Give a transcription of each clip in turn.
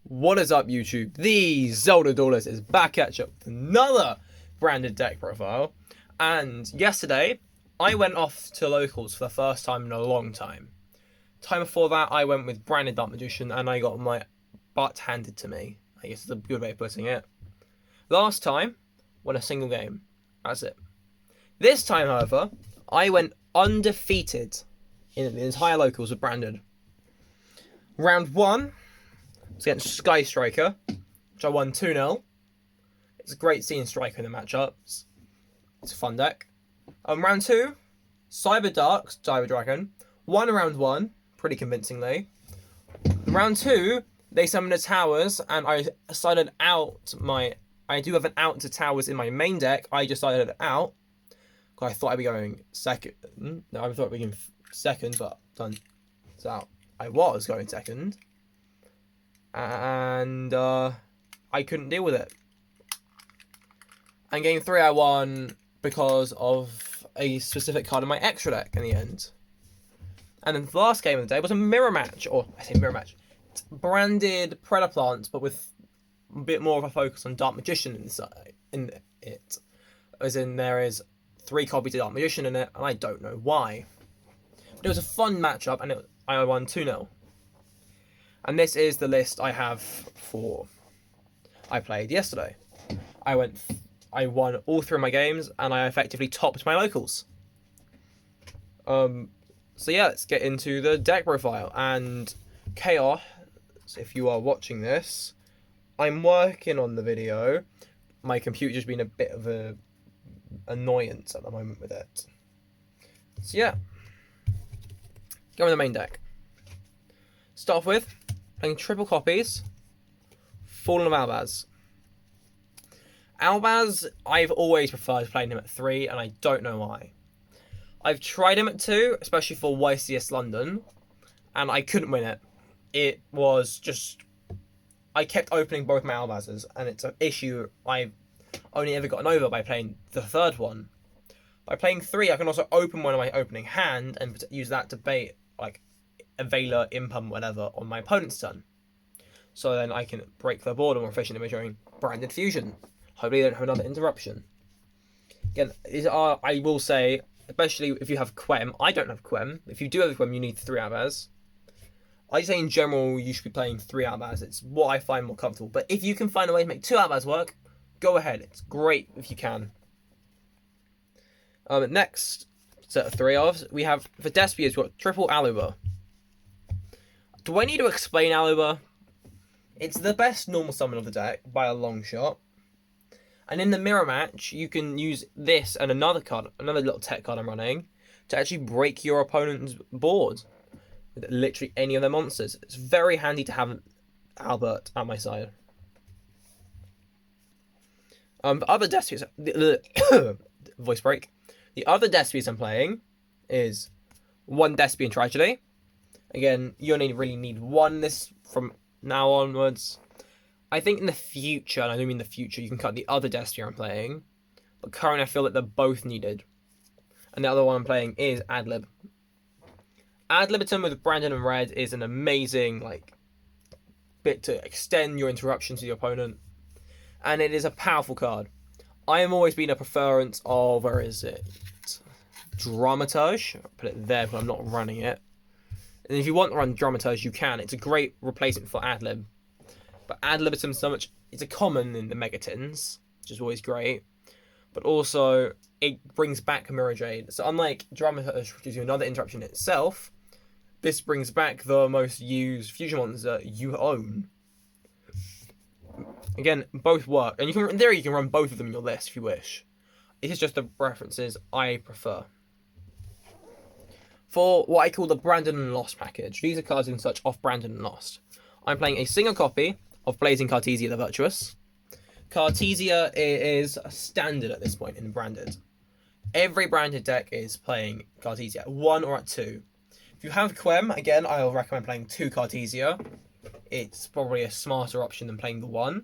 What is up, YouTube? The Zelda Duelist is back at you with another branded deck profile. And yesterday, I went off to locals for the first time in a long time. Time before that, I went with branded Dark Magician and I got my butt handed to me. I guess is a good way of putting it. Last time, won a single game. That's it. This time, however, I went undefeated in the entire locals with branded. Round 1 was against Sky Striker, which I won 2-0. It's a great seeing Striker in the matchups. It's a fun deck. Round 2, Cyber Dark, Cyber Dragon, won round 1, pretty convincingly. Round 2, they summoned the towers, and I decided out my... I do have an out to towers in my main deck. I decided out, because I thought I'd be going second. No, I thought I'd be going second, but done. It's out. I was going second. And I couldn't deal with it. And game 3 I won because of a specific card in my extra deck in the end. And then the last game of the day was a mirror match, or I say mirror match. It's branded Predator Plants, but with a bit more of a focus on Dark Magician inside in it. As in there is 3 copies of Dark Magician in it, and I don't know why. But it was a fun matchup, and I won 2-0. And this is the list I have for I played yesterday. I won all 3 of my games, and I effectively topped my locals. So yeah, let's get into the deck profile. And Chaos, if you are watching this, I'm working on the video. My computer's been a bit of a annoyance at the moment with it. So yeah, go in the main deck. Start off with playing triple copies, Fallen of Albaz. Albaz, I've always preferred playing him at 3, and I don't know why. I've tried him at 2, especially for YCS London, and I couldn't win it. It was just... I kept opening both my Albazes, and it's an issue I've only ever gotten over by playing the third one. By playing 3, I can also open one of my opening hand and use that to bait, like, a Veiler, Impum, whatever, on my opponent's turn. So then I can break the board more efficiently by showing Branded Fusion. Hopefully they don't have another interruption. Again, these are, I will say, especially if you have Quem. I don't have Quem. If you do have Quem, you need 3 Albaz. I say in general, you should be playing 3 Albaz. It's what I find more comfortable. But if you can find a way to make 2 Albaz work, go ahead. It's great if you can. Next set of 3 Albaz, we have, for Despia, we've got triple Aluber. Do I need to explain Aluber? It's the best normal summon of the deck by a long shot. And in the mirror match, you can use this and another card, another little tech card I'm running, to actually break your opponent's board with literally any of their monsters. It's very handy to have Albert at my side. The other Despias, voice break. The other Despias I'm playing is 1 Despian Tragedy. Again, you only really need 1 this from now onwards. I think in the future, and I don't mean the future, you can cut the other Despia I'm playing. But currently I feel that they're both needed. And the other one I'm playing is Adlib. Ad libitum with Brandon and Red is an amazing bit to extend your interruption to your opponent. And it is a powerful card. I have always been a preference of, where is it? Dramaturge. I'll put it there, but I'm not running it. And if you want to run Dramaturge, you can. It's a great replacement for Adlib. But Ad libitum so much, it's a common in the Megatins, which is always great. But also, it brings back Mirror Jade. So unlike Dramaturge, which gives you another interruption itself, this brings back the most used fusion monster you own. Again, both work. And you can, in theory, you can run both of them in your list if you wish. It is just the preferences I prefer. For what I call the Brandon and Lost package, these are cards you can search off Brandon and Lost. I'm playing a single copy of Blazing Cartesia the Virtuous. Cartesia is a standard at this point in Branded. Every Branded deck is playing Cartesia at 1 or at 2. If you have Quem, again, I'll recommend playing 2 Cartesia. It's probably a smarter option than playing the 1. You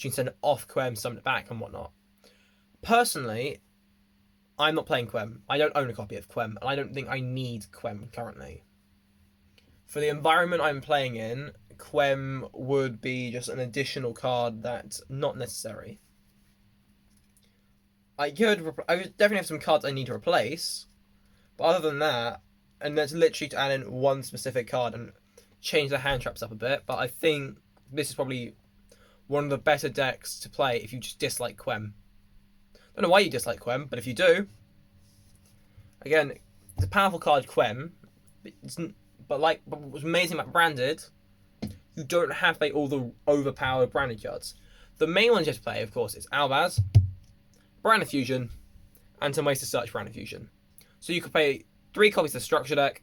can send it off Quem, summon it back and whatnot. Personally, I'm not playing Quem. I don't own a copy of Quem, and I don't think I need Quem currently. For the environment I'm playing in, Quem would be just an additional card that's not necessary. I would definitely have some cards I need to replace, but other than that, and that's literally to add in one specific card and change the hand traps up a bit. But I think this is probably one of the better decks to play if you just dislike Quem. Don't know why you dislike Quem, but if you do, again, it's a powerful card, Quem. But what's amazing about Branded, you don't have to play all the overpowered Branded cards. The main ones you have to play, of course, is Albaz, Branded Fusion, and some ways to search Branded Fusion. So you could play 3 copies of the structure deck,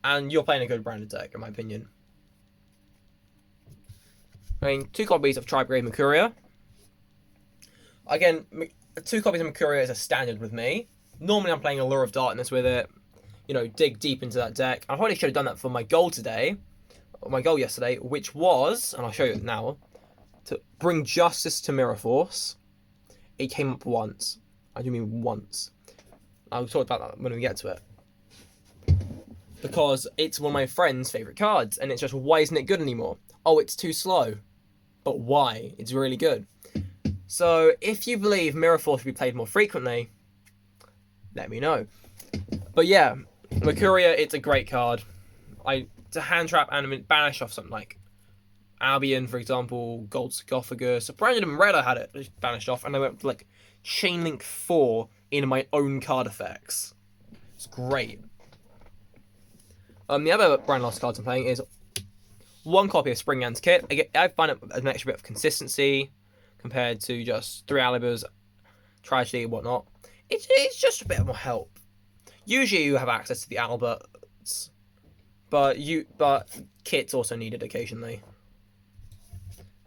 and you're playing a good Branded deck, in my opinion. Playing 2 copies of Tribe-Grade Mercuria. Again, 2 copies of Mercuria is a standard with me. Normally I'm playing Allure of Darkness with it. You know, dig deep into that deck. I probably should have done that for my goal today. My goal yesterday, which was, and I'll show you it now, to bring Justice to Mirror Force. It came up once. I do mean once. I'll talk about that when we get to it. Because it's one of my friend's favourite cards, and it's just, why isn't it good anymore? Oh, it's too slow. But why? It's really good. So, if you believe Mirror Force should be played more frequently, let me know. But yeah, Mercuria, it's a great card. To hand trap and banish off something like Albion, for example, Gold Sarcophagus. So Branded and Red, I had it banished off, and I went to like Chainlink 4 in my own card effects. It's great. The other Brand Lost cards I'm playing is 1 copy of Springhand's Kit. I find it an extra bit of consistency compared to just 3 Alibers, Tragedy, and whatnot. It's just a bit more help. Usually you have access to the Alberts, but Kit's also needed occasionally.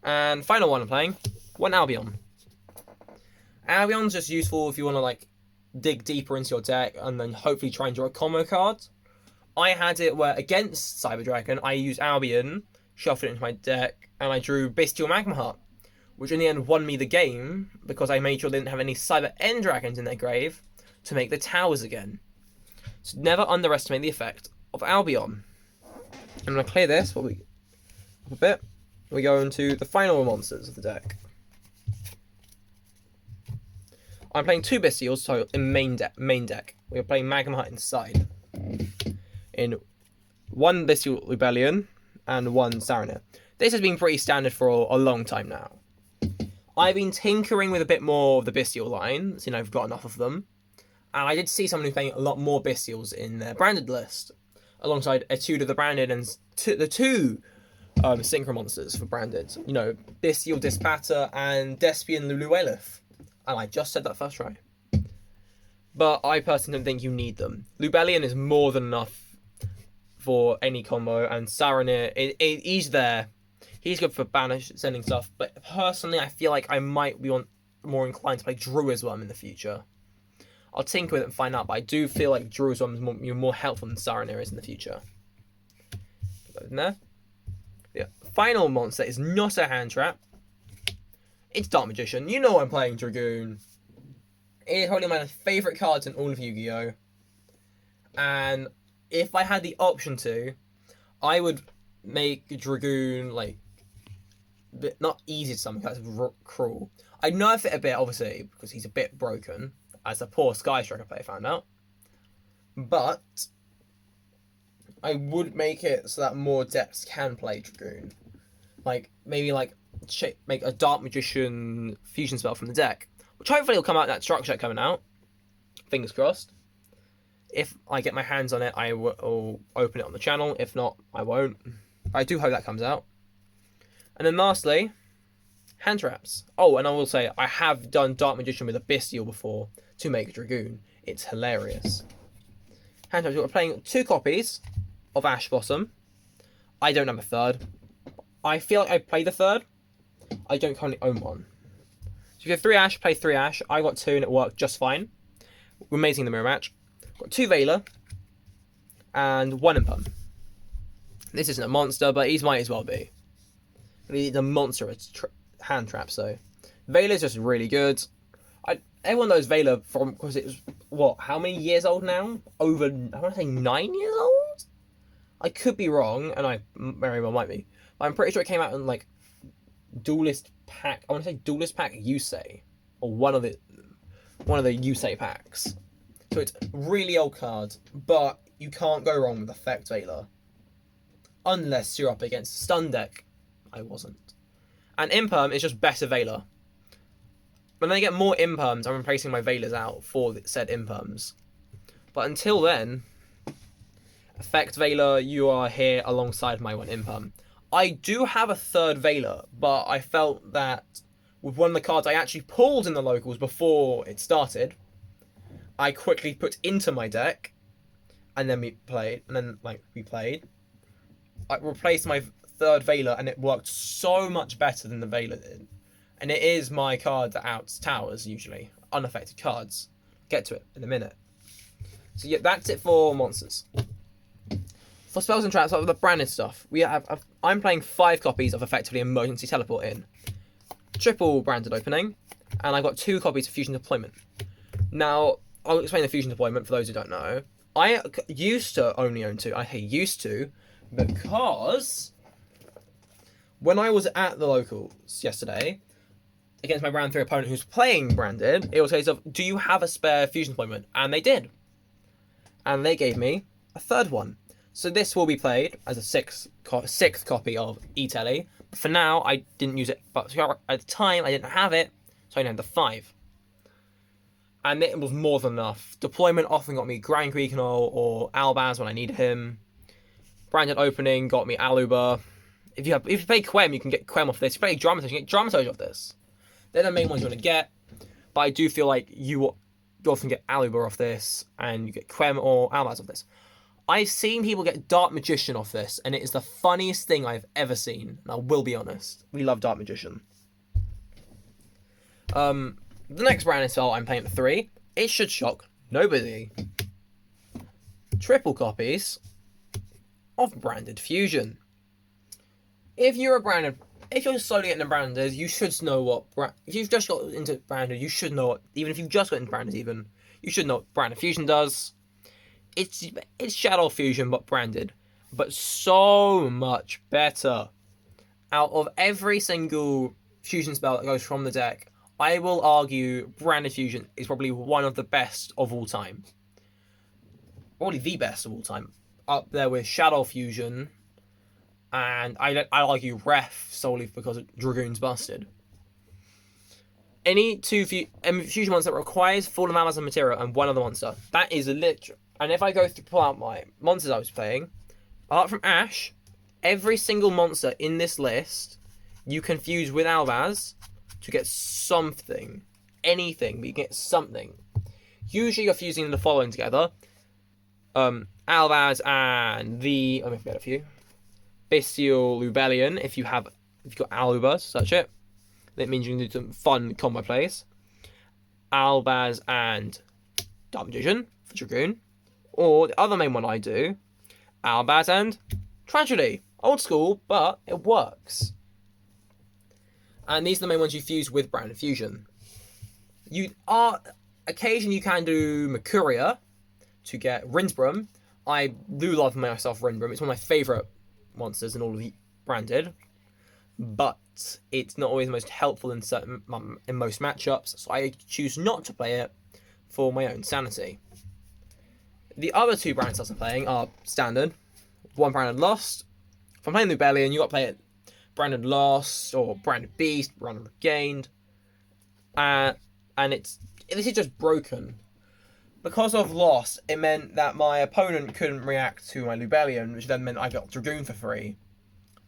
And final one I'm playing, 1 Albion. Albion's just useful if you want to like dig deeper into your deck and then hopefully try and draw a combo card. I had it where against Cyber Dragon I used Albion, shuffled it into my deck, and I drew Bestial Magma Heart, which in the end won me the game because I made sure they didn't have any Cyber End Dragons in their grave to make the towers again. So never underestimate the effect of Albion. I'm going to clear this a bit. We go into the final monsters of the deck. I'm playing 2 Bestials, so in main deck. We're playing Magma Heart inside. In 1 Bestial Rebellion and 1 Saronir. This has been pretty standard for a long time now. I've been tinkering with a bit more of the Bestial line, so I've got enough of them. And I did see someone who's playing a lot more Bestials in their Branded list, alongside a 2 to the Branded and the 2 Synchro monsters for Branded. You know, Bestial Dispatter and Despian Luluelith. And I just said that first try. But I personally don't think you need them. Lubellion is more than enough for any combo, and Saronir, he's there. He's good for sending stuff, but personally I feel like I might be more inclined to play Druiswurm in the future. I'll tinker with it and find out, but I do feel like Druiswurm is more helpful than Saronir is in the future. Put that in there. The final monster is not a hand trap. It's Dark Magician. You know I'm playing Dragoon. It is probably one of my favourite cards in all of Yu-Gi-Oh! And if I had the option to, I would make Dragoon, like, not easy to summon, that's cruel. I'd nerf it a bit, obviously, because he's a bit broken, as a poor Sky Striker player found out. But I would make it so that more decks can play Dragoon. Like, maybe, like, make a Dark Magician fusion spell from the deck, which hopefully will come out in that structure deck coming out. Fingers crossed. If I get my hands on it, I will open it on the channel. If not, I won't. But I do hope that comes out. And then lastly, hand traps. Oh, and I will say, I have done Dark Magician with a Bestial before to make a Dragoon. It's hilarious. Hand traps, we're playing 2 copies of Ash Blossom. I don't have a 3rd. I feel like I play the 3rd. I don't currently own one. So if you have 3 Ash, play 3 Ash. I got 2 and it worked just fine. We're amazing in the mirror match. Got 2 Veiler and 1 Impum. This isn't a monster, but he might as well be. He's a monster hand trap, so Veiler's just really good. Everyone knows Veiler from, because it was, what, how many years old now? I want to say 9 years old? I could be wrong, and I very well might be. I'm pretty sure it came out in like Duelist Pack. I want to say Duelist Pack Yusei, or one of the Yusei packs. So it's a really old card, but you can't go wrong with Effect Veiler. Unless you're up against a stun deck. I wasn't. And Imperm is just better Veiler. When I get more Imperms, I'm replacing my Veilers out for said Imperms. But until then, Effect Veiler, you are here alongside my one Imperm. I do have a third Veiler, but I felt that with one of the cards I actually pulled in the locals before it started, I quickly put into my deck, and then we played. I replaced my third Veiler, and it worked so much better than the Veiler did. And it is my card that outs towers, usually. Unaffected cards. Get to it in a minute. So yeah, that's it for monsters. For spells and traps, like with the branded stuff, I'm playing 5 copies of effectively Emergency Teleport in. Triple branded opening, and I've got 2 copies of Fusion Deployment. Now, I'll explain the Fusion Deployment for those who don't know. I used to only own 2. I say used to, because when I was at the locals yesterday, against my round 3 opponent who's playing branded, it was a case of, do you have a spare Fusion Deployment? And they did. And they gave me a third one. So this will be played as a sixth copy of E-Telly. For now, I didn't use it, but at the time, I didn't have it, so I had the 5. And it was more than enough. Deployment often got me Grand Greeknol or Albaz when I needed him. Branded opening got me Aluba. If you play Quem, you can get Quem off this. If you play Dramaturge, you can get Dramaturge off this. They're the main ones you want to get. But I do feel like you often get Aluba off this, and you get Quem or Albaz off this. I've seen people get Dark Magician off this, and it is the funniest thing I've ever seen. And I will be honest. We love Dark Magician. The next branded spell I'm playing at 3. It should shock nobody. Triple copies of Branded Fusion. If you're slowly getting into branded, you should know what. If you've just got into branded, you should know what. Even if you've just got into branded, you should know what Branded Fusion does. It's Shadow Fusion, but branded. But so much better. Out of every single fusion spell that goes from the deck, I will argue Branded Fusion is probably one of the best of all time. Probably the best of all time. Up there with Shadow Fusion. And I argue Ref solely because Dragoon's busted. Any 2 fusion monster that requires full amount of material and one other monster. That is literal. And if I go to pull out my monsters I was playing, apart from Ash, every single monster in this list you can fuse with Albaz to get something. Anything, but you get something. Usually you're fusing the following together. Albaz and the... Let me forget a few. Bestial Lubellion, if you've got Aluba, such it. That means you can do some fun combo plays. Albaz and Dark Magician for Dragoon. Or the other main one I do, Albaz and Tragedy. Old school, but it works. And these are the main ones you fuse with Branded Fusion. Occasionally you can do Mercuria to get Rinsbrum. I do love myself Rinsbrum. It's one of my favourite monsters in all of the branded. But it's not always the most helpful in most matchups, so I choose not to play it for my own sanity. The other 2 branded styles I'm playing are standard. 1 branded Lost. If I'm playing Lubellion, you got to play it branded Lost or branded Beast, branded Regained. And this is just broken. Because of Lost, it meant that my opponent couldn't react to my Lubellion, which then meant I got Dragoon for free.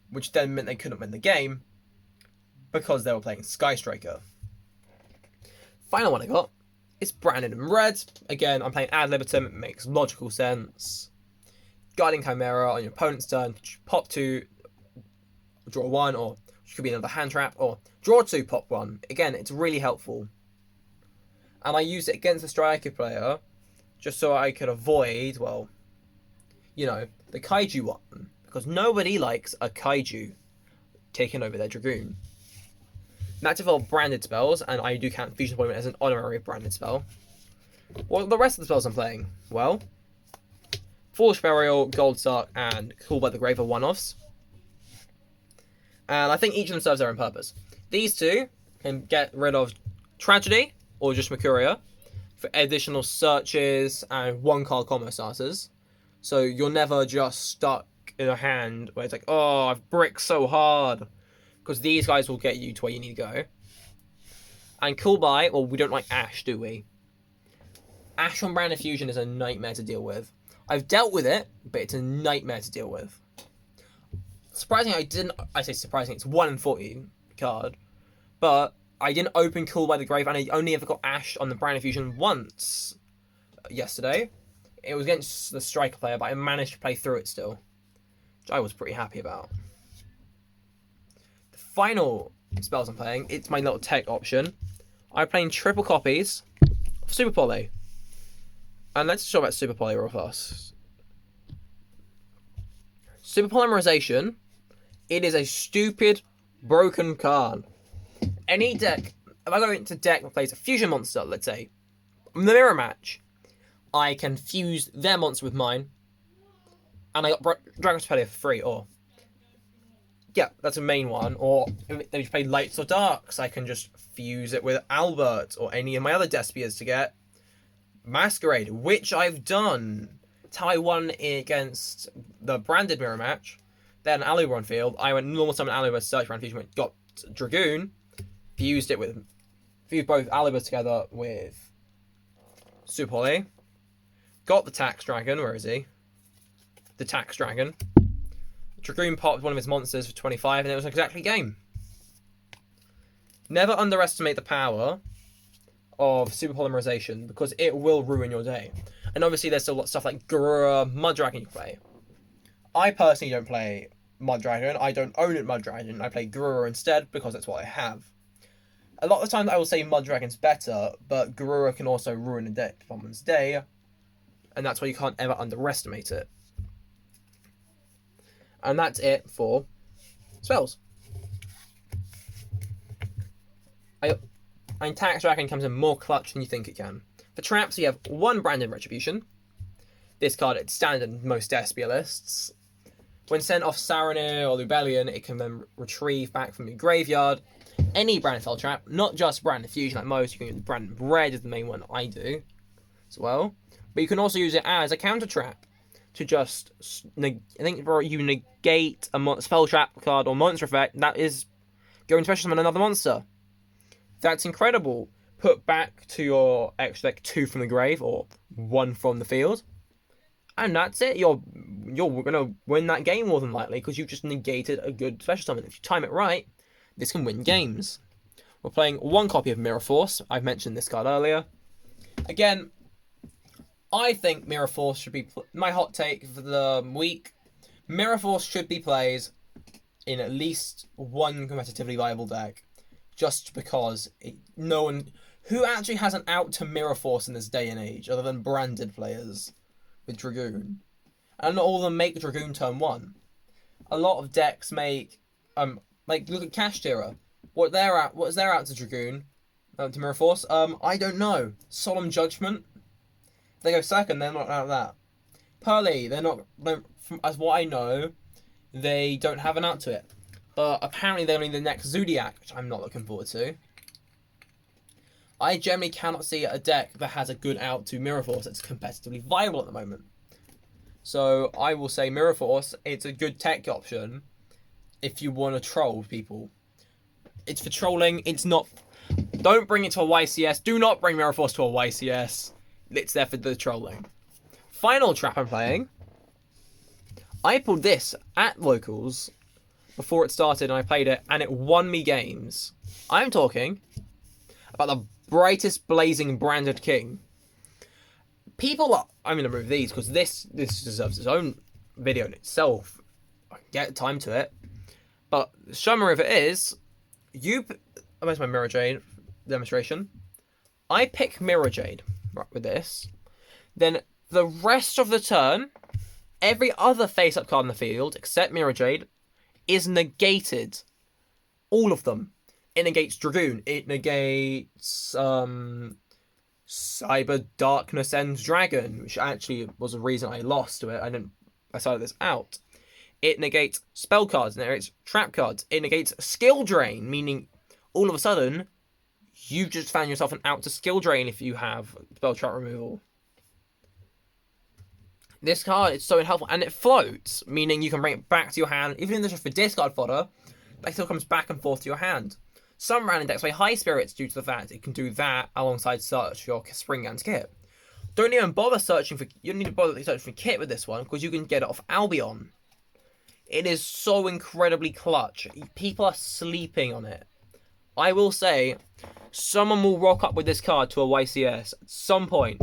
Which then meant they couldn't win the game because they were playing Sky Striker. Final one I got is branded in red. Again, I'm playing Ad Libitum. It makes logical sense. Guardian Chimera on your opponent's turn. Pop 2, draw 1, or which could be another hand trap, or draw 2, pop 1. Again, it's really helpful. And I use it against the striker player just so I could avoid, well, the Kaiju one. Because nobody likes a Kaiju taking over their Dragoon. That's for branded spells, and I do count Fusion Deployment as an honorary branded spell. What are the rest of the spells I'm playing? Well, Foolish Burial, Gold Suck, and Call by the Grave are one-offs. And I think each of them serves their own purpose. These two can get rid of Tragedy or just Mercuria for additional searches and 1-card combo starters. So you're never just stuck in a hand where it's like, oh, I've bricked so hard. Because these guys will get you to where you need to go. And Cool Buy, well, we don't like Ash, do we? Ash on Branded Fusion is a nightmare to deal with. I've dealt with it, but it's a nightmare to deal with. Surprisingly, I say surprising, it's 1 in 40 card. But I didn't open Cool by the Grave, and I only ever got Ash on the Branded Fusion once yesterday. It was against the Striker player, but I managed to play through it still, which I was pretty happy about. The final spells I'm playing, it's my little tech option. I'm playing triple copies of Super Poly. And let's talk about Super Poly real fast. Super Polymerization, it is a stupid, broken card. Any deck, if I go into deck that plays a fusion monster, let's say, in the mirror match, I can fuse their monster with mine, and I got Dragon's Pelia for free, or, yeah, that's a main one, or if you play Lights or Darks, I can just fuse it with Albert, or any of my other Despias to get Masquerade, which I've done. It's how I won against the branded mirror match. Then Aluber on field, I went normal summon Aluber, search brand fusion, got Dragoon, fused both Aluber together with Super Poly, got the Tax Dragon, where is he? The Tax Dragon. Dragoon popped one of his monsters for 25, and it was exactly game. Never underestimate the power of Super Polymerization, because it will ruin your day. And obviously there's still stuff like Garura, Mud Dragon you play. I personally don't play Mud Dragon. I don't own it Mud Dragon. I play Garura instead, because that's what I have. A lot of the time I will say Mud Dragon's better, but Garura can also ruin a deck someone's day, and that's why you can't ever underestimate it. And that's it for spells. Tax Dragon comes in more clutch than you think it can. For traps, you have 1 Branded Retribution. This card, it's standard in most Despia lists. When sent off Saranir or Lubellion, it can then retrieve back from your graveyard any Branded Fell Trap, not just Branded Fusion like most. You can use Branded Red is the main one I do as well. But you can also use it as a counter trap to just, I think you negate a spell trap card or monster effect that is going to special summon another monster. That's incredible. Put back to your extra deck 2 from the grave or 1 from the field. And that's it. You're going to win that game more than likely because you've just negated a good special summon. If you time it right, this can win games. We're playing 1 copy of Mirror Force. I've mentioned this card earlier. Again, I think Mirror Force should be... my hot take for the week. Mirror Force should be played in at least 1 competitively viable deck. Just because no one... who actually has an out to Mirror Force in this day and age other than branded players with Dragoon? And not all of them make Dragoon turn 1. A lot of decks make... like, look at Cash Tira. What is their out to Dragoon? To Mirror Force? I don't know. Solemn Judgment? If they go second, they're not out of that. Pearly, they're not... as what I know, they don't have an out to it. But apparently they're only the next Zodiac, which I'm not looking forward to. I generally cannot see a deck that has a good out to Mirror Force that's competitively viable at the moment. So I will say Mirror Force, it's a good tech option if you want to troll people. It's for trolling, it's not... don't bring it to a YCS. Do not bring Mirror Force to a YCS. It's there for the trolling. Final trap I'm playing. I pulled this at locals before it started and I played it and it won me games. I'm talking about the brightest blazing branded king. I'm going to remove these because this deserves its own video in itself. I can get time to it. But summary of it is, where's my Mirror Jade demonstration? I pick Mirror Jade right with this. Then the rest of the turn, every other face-up card in the field except Mirror Jade is negated. All of them. It negates Dragoon. It negates Cyber Darkness Ends Dragon, which actually was a reason I lost to it. I started this out. It negates spell cards, it negates trap cards, it negates skill drain, meaning all of a sudden you've just found yourself an out to skill drain if you have spell trap removal. This card is so helpful, and it floats, meaning you can bring it back to your hand, even if it's just for discard fodder, but it still comes back and forth to your hand. Some random decks play High Spirits due to the fact it can do that alongside search for your Springgan's kit. Don't even bother searching for, you don't need to bother searching for kit with this one, because you can get it off Albion. It is so incredibly clutch. People are sleeping on it. I will say, someone will rock up with this card to a YCS at some point.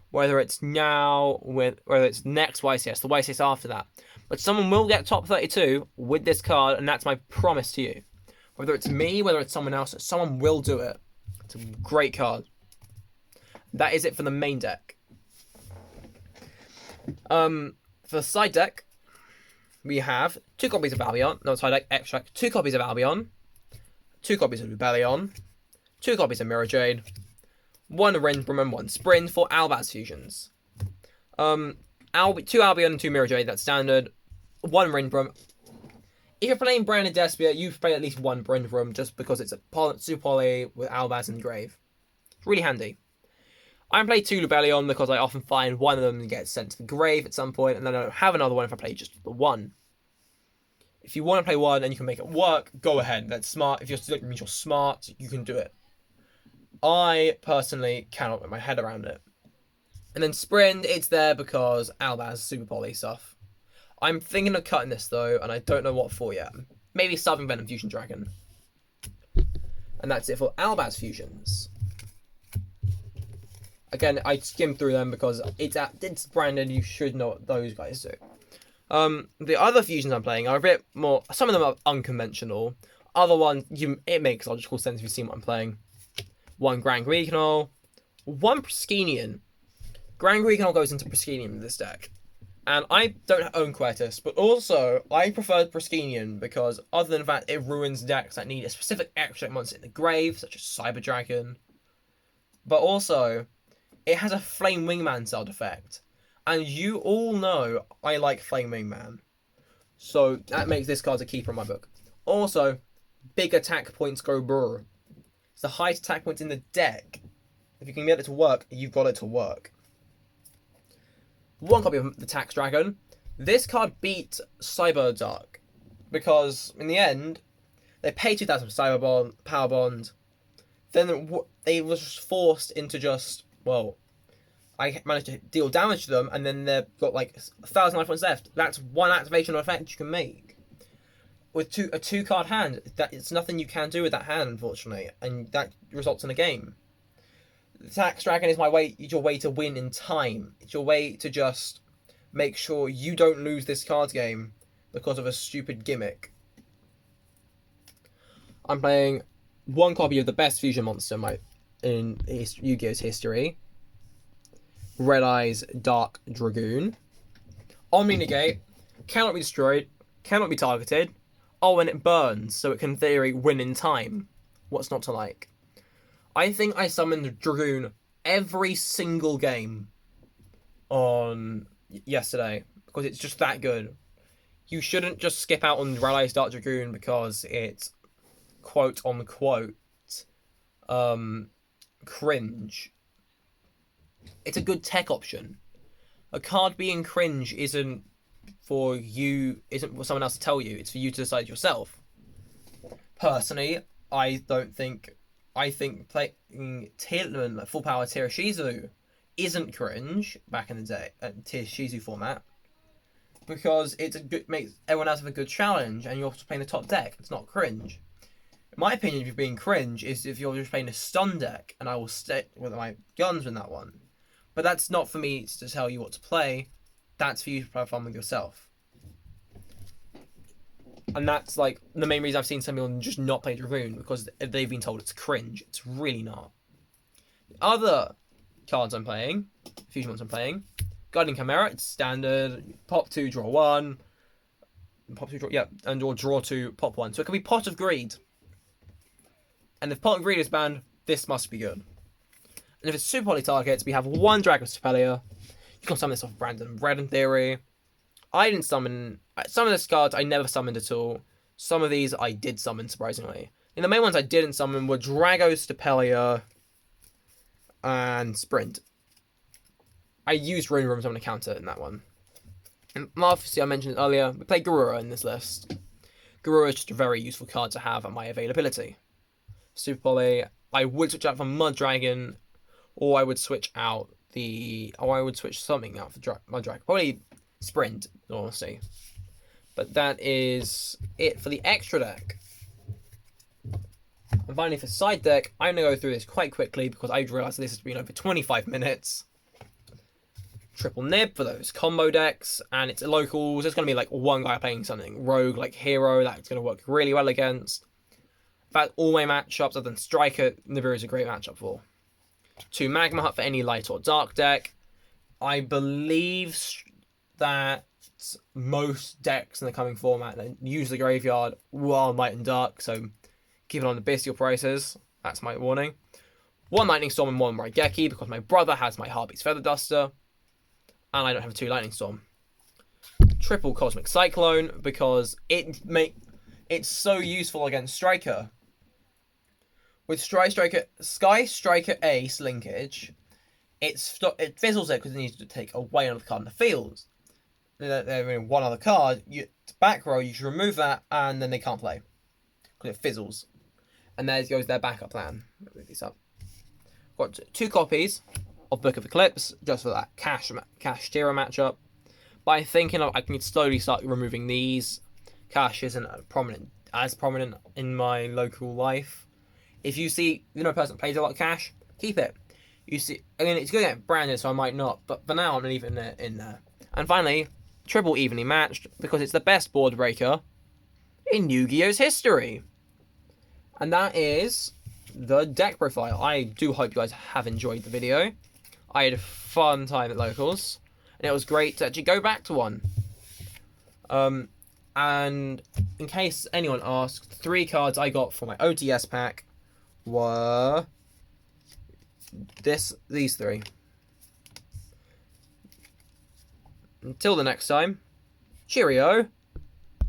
Whether it's now, whether it's next YCS, the YCS after that. But someone will get top 32 with this card, and that's my promise to you. Whether it's me, whether it's someone else, someone will do it. It's a great card. That is it for the main deck. For the side deck, we have 2 copies of Albion. No, side deck, extract. 2 copies of Albion. 2 copies of Rebellion. 2 copies of Mirror Jade. 1 Rindbrum and 1 Sprint for Albaz fusions. 2 Albion and 2 Mirror Jade, that's standard. 1 Rindbrum. If you're playing Branded Despia, you play at least 1 Rindbrum just because it's a super poly with Albaz in the grave. It's really handy. I play 2 Rebellion because I often find one of them gets sent to the grave at some point, and then I don't have another one if I play just the 1. If you want to play 1 and you can make it work, go ahead. That's smart. If you're means you're smart, you can do it. I personally cannot get my head around it. And then Sprint, it's there because Albaz super poly stuff. I'm thinking of cutting this though, and I don't know what for yet. Maybe Starving Venom Fusion Dragon. And that's it for Albaz fusions. Again, I skimmed through them because it's branded. You should know what those guys do. The other fusions I'm playing are a bit more. Some of them are unconventional. Other ones, it makes logical sense if you've seen what I'm playing. 1 Grand Greekanol, 1 Praskinian. Grand Greekanol goes into Praskinian with this deck. And I don't own Quertus, but also I prefer Praskinian because other than that, it ruins decks that need a specific extract monster in the grave, such as Cyber Dragon. But also, it has a Flame Wingman sound effect. And you all know I like Flame Wingman. So that makes this card a keeper in my book. Also, big attack points go brr. It's the highest attack points in the deck. If you can get it to work, you've got it to work. 1 copy of the Tax Dragon. This card beat Cyber Dark because in the end, they paid 2,000 for Cyber Bond, Power Bond. Then they was just forced into just, well, I managed to deal damage to them, and then they've got like 1,000 life points left. That's 1 activation effect you can make. With a 2-card hand, it's nothing you can do with that hand, unfortunately, and that results in a game. The Tax Dragon is your way to win in time. It's your way to just make sure you don't lose this card game because of a stupid gimmick. I'm playing 1 copy of the best fusion monster in Yu-Gi-Oh's history. Red Eyes Dark Dragoon. Omni Negate, cannot be destroyed, cannot be targeted. Oh, and it burns, so it can, in theory, win in time. What's not to like? I think I summoned Dragoon every single game on yesterday, because it's just that good. You shouldn't just skip out on Red Eyes Dark Dragoon because it's quote-unquote cringe. It's a good tech option. A card being cringe isn't for someone else to tell you. It's for you to decide yourself. Personally, I think playing Tiedemann Full Power Tereshizu isn't cringe back in the day at Tereshizu format because makes everyone else have a good challenge, and you're playing the top deck. It's not cringe. In my opinion, if you're being cringe, is if you're just playing a stun deck, and I will stick with my guns in that one. But that's not for me to tell you what to play. That's for you to play fun with yourself. And that's like the main reason I've seen some people just not play Dragoon, because they've been told it's cringe. It's really not. The other cards I'm playing, fusion ones I'm playing, Guardian Chimera, it's standard. Pop 2, draw 1. Pop 2, draw, yeah, and or draw 2, pop 1. So it could be Pot of Greed. And if Pot of Greed is banned, this must be good. And if it's super poly targets, we have 1 Dragon Stapelia. You can summon this off Brandon Red in theory. I didn't summon some of the cards. I never summoned at all. Some of these I did summon, surprisingly. And the main ones I didn't summon were Dragos, Depelia, and Sprint. I used Rune Rooms on a counter in that one. And obviously, I mentioned it earlier, we play Garura in this list. Garura is just a very useful card to have at my availability. Super Poly, I would switch out for Mud Dragon, or I would switch out something out for Mud Dragon. Probably Sprint, honestly. But that is it for the extra deck. And finally, for side deck, I'm going to go through this quite quickly because I realised this has been over 25 minutes. Triple Nib for those combo decks, and it's locals. There's going to be like one guy playing something rogue, like hero, that's going to work really well against. In fact, all my matchups, other than Striker, Nibiru is a great matchup for. 2 Magma Hut for any light or dark deck. I believe that most decks in the coming format that use the graveyard are light and dark, so keep it on the bestial prices. That's my warning. 1 Lightning Storm and 1 Raigeki because my brother has my Heartbeat's Feather Duster, and I don't have a 2 Lightning Storm. Triple Cosmic Cyclone because it's so useful against Striker. With Sky Striker Ace linkage, it fizzles it because it needs to take away another card in the field. They're in one other card. Back row, you should remove that, and then they can't play because it fizzles. And there goes their backup plan. Move these up. Got 2 copies of Book of Eclipse just for that Cash Tira matchup. By thinking I can slowly start removing these. Cash isn't as prominent in my local life. If you see a person that plays a lot of Cash, keep it. You see, I mean, it's going to get branded, so I might not, but for now I'm leaving it in there. And finally, triple evenly matched because it's the best board breaker in Yu-Gi-Oh's history. And that is the deck profile. I do hope you guys have enjoyed the video. I had a fun time at locals, and it was great to actually go back to one. And in case anyone asked, 3 cards I got for my OTS pack were these 3. Until the next time, cheerio.